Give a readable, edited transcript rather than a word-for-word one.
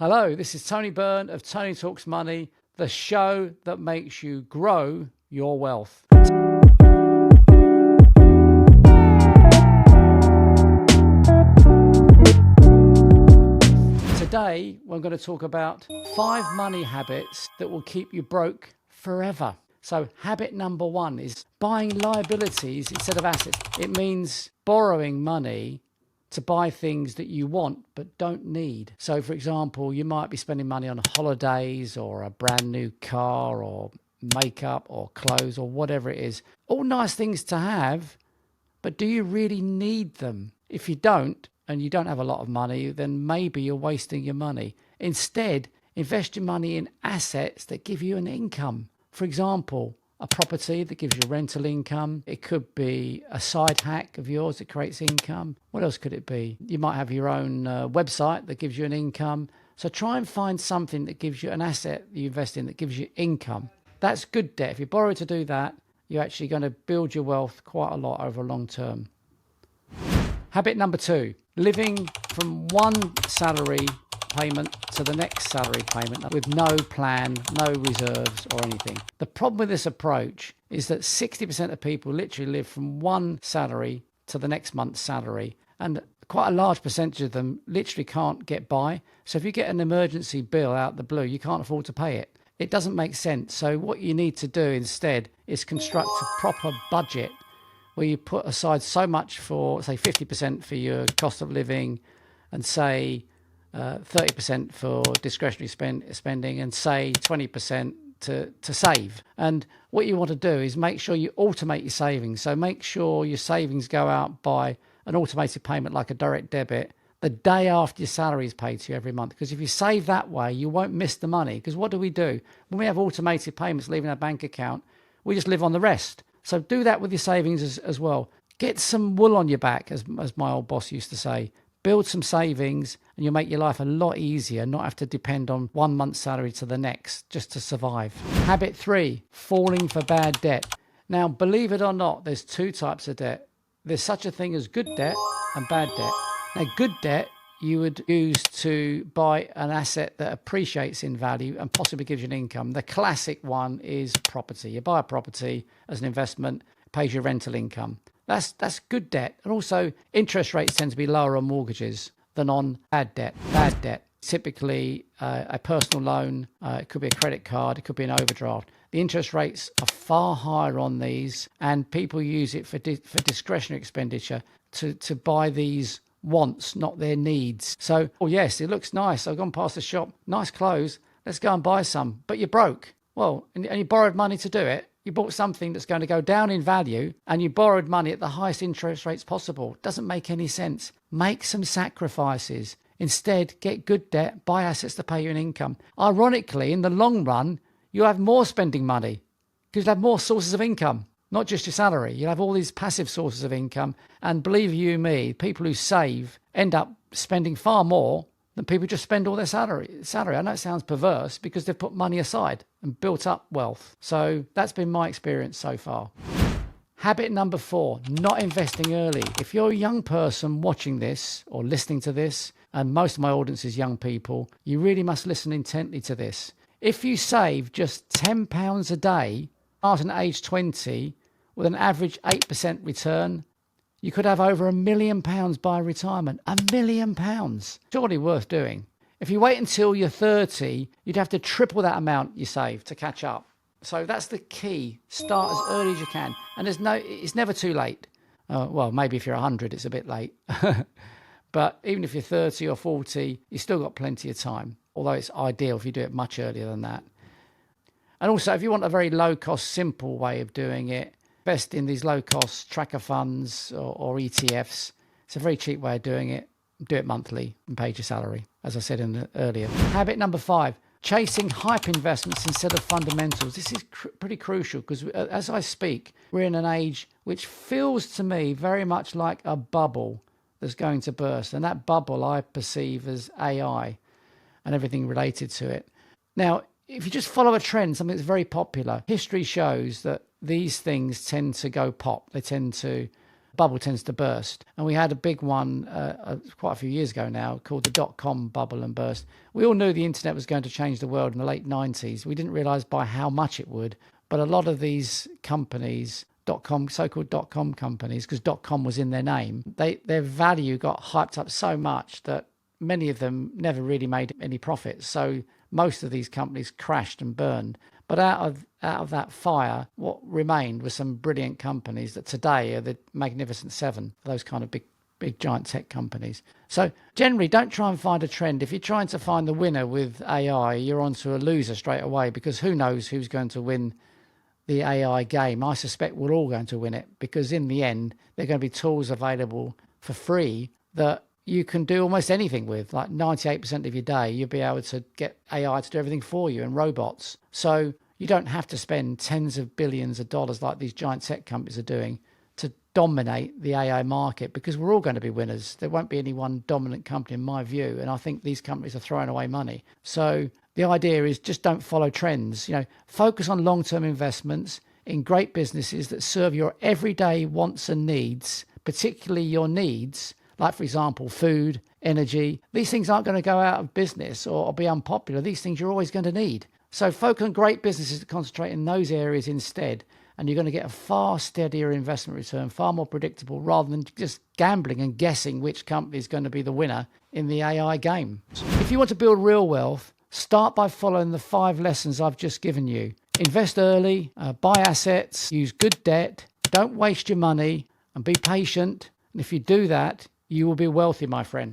Hello, this is Tony Byrne of Tony Talks Money, the show that makes you grow your wealth. Today, we're going to talk about 5 money habits that will keep you broke forever. So habit number 1 is buying liabilities instead of assets. It means borrowing money to buy things that you want but don't need. So for example, you might be spending money on holidays or a brand new car or makeup or clothes or whatever it is. All nice things to have, but do you really need them? If you don't, and you don't have a lot of money, then maybe you're wasting your money. Instead, invest your money in assets that give you an income. For example, a property that gives you rental income. It could be a side hack of yours that creates income. What else could it be? You might have your own website that gives you an income. So try and find something that gives you an asset that you invest in that gives you income. That's good debt. If you borrow to do that, you're actually going to build your wealth quite a lot over a long term. Habit number 2, living from one salary payment to the next salary payment with no plan, no reserves or anything. The problem with this approach is that 60% of people literally live from one salary to the next month's salary, and quite a large percentage of them literally can't get by. So if you get an emergency bill out the blue, you can't afford to pay it. It doesn't make sense. So what you need to do instead is construct a proper budget where you put aside so much for, say, 50% for your cost of living, and say 30% for discretionary spending, and say 20% to save. And what you want to do is make sure you automate your savings. So make sure your savings go out by an automated payment like a direct debit the day after your salary is paid to you every month. Because if you save that way, you won't miss the money. Because what do? When we have automated payments leaving our bank account, we just live on the rest. So do that with your savings as well. Get some wool on your back, as my old boss used to say. Build some savings and you'll make your life a lot easier, not have to depend on 1 month's salary to the next just to survive. Habit 3, falling for bad debt. Now, believe it or not, there's 2 types of debt. There's such a thing as good debt and bad debt. Now, good debt you would use to buy an asset that appreciates in value and possibly gives you an income. The classic one is property. You buy a property as an investment, it pays you rental income. That's good debt. And also, interest rates tend to be lower on mortgages than on bad debt. Bad debt, typically a personal loan, it could be a credit card, it could be an overdraft. The interest rates are far higher on these, and people use it for discretionary expenditure to buy these wants, not their needs. So, oh yes, it looks nice. I've gone past the shop, nice clothes, let's go and buy some. But you're broke. Well, and you borrowed money to do it. You bought something that's going to go down in value, and you borrowed money at the highest interest rates possible. Doesn't make any sense. Make some sacrifices. Instead, get good debt, buy assets to pay you an income. Ironically, in the long run, you have more spending money because you have more sources of income, not just your salary. You have all these passive sources of income. And believe you me, people who save end up spending far more than people who just spend all their salary. I know it sounds perverse because they've put money aside and built up wealth. So that's been my experience so far. Habit number 4, not investing early. If you're a young person watching this or listening to this, and most of my audience is young people, you really must listen intently to this. If you save just £10 a day, starting at age 20, with an average 8% return, you could have over £1 million by retirement. £1 million. Surely worth doing. If you wait until you're 30, you'd have to triple that amount you save to catch up. So that's the key. Start as early as you can. And it's never too late. Well, maybe if you're 100, it's a bit late. But even if you're 30 or 40, you've still got plenty of time. Although it's ideal if you do it much earlier than that. And also, if you want a very low-cost, simple way of doing it, invest in these low-cost tracker funds or ETFs. It's a very cheap way of doing it. Do it monthly and pay your salary, as I said earlier. Habit number 5, chasing hype investments instead of fundamentals. This is pretty crucial because as I speak, we're in an age which feels to me very much like a bubble that's going to burst. And that bubble I perceive as AI and everything related to it. Now, if you just follow a trend, something that's very popular, history shows that these things tend to go pop. They tend to bubble tends to burst. And we had a big one quite a few years ago now called the dot-com bubble and burst. We all knew the internet was going to change the world in the late 90s. We didn't realize by how much it would. But a lot of these companies, so-called dot-com companies, because dot-com was in their name, their value got hyped up so much that many of them never really made any profits. So most of these companies crashed and burned. But out of that fire, what remained was some brilliant companies that today are the Magnificent Seven, those kind of big giant tech companies. So generally, don't try and find a trend. If you're trying to find the winner with AI, you're onto a loser straight away, because who knows who's going to win the AI game. I suspect we're all going to win it, because in the end, there are going to be tools available for free that you can do almost anything with. Like 98% of your day, you'll be able to get AI to do everything for you, and robots. So you don't have to spend tens of billions of dollars like these giant tech companies are doing to dominate the AI market, because we're all going to be winners. There won't be any one dominant company, in my view. And I think these companies are throwing away money. So the idea is just don't follow trends. Focus on long-term investments in great businesses that serve your everyday wants and needs, particularly your needs, like, for example, food, energy. These things aren't going to go out of business or be unpopular. These things you're always going to need. So focus on great businesses that concentrate in those areas instead, and you're going to get a far steadier investment return, far more predictable, rather than just gambling and guessing which company is going to be the winner in the AI game. If you want to build real wealth, start by following the 5 lessons I've just given you. Invest early, buy assets, use good debt, don't waste your money, and be patient. And if you do that, you will be wealthy, my friend.